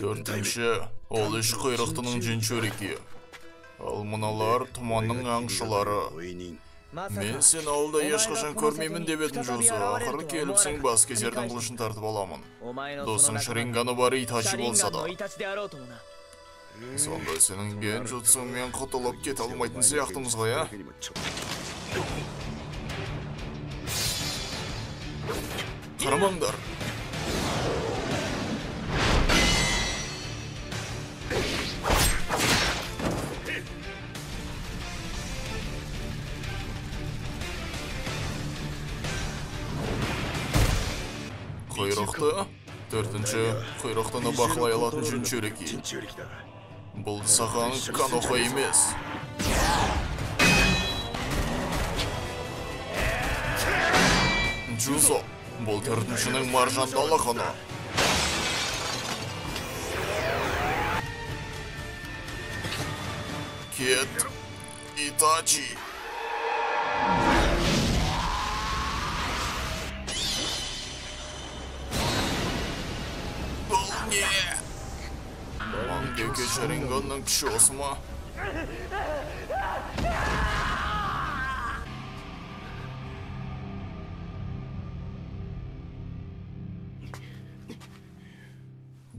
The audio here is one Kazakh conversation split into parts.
Төртінші, ол үш құйрықтының жінчөрекке. Ал мыналар тұманның аңшылары. Мен сен ауылда ешқашан көрмеймін деп едім, Джузо. Ақыры келіпсің, бас кезердің қылышын тартып аламын. Досың Шаринганы бар Итачи болса да. Сонда сенің генжутсуңмен құтылып кете алмайтын сияқтымыз ғой, а? Қарамаңдар. Құйрықты, төртінші құйрықтыны бақылай алатын жінчөрекке. Бұл саған Каноха емес. Джузо, бұл төртіншінің маржандалығыны. Кет, Итачи. Бұл не? Мангеке Шаринганның күші осы ма?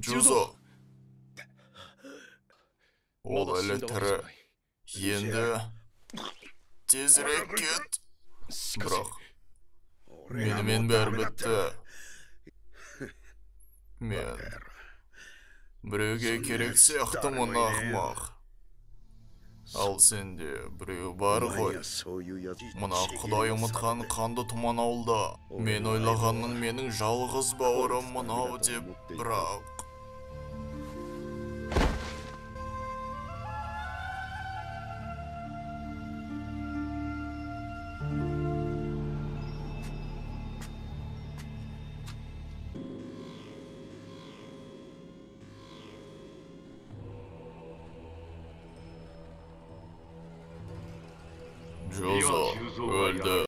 Джузо, ол әлі тірі. Енді тезірек кет. Бірақ менімен бәрі бітті. Мен біреуге керек сияқтымын, ақымақ. Ал сенде біреу бар ғой. Мына Құдай ұмытқан қанды тұман ауылда. Мен ойлағанның менің жалғыз бауырым мынау деп, бірақ... Джузо öldü.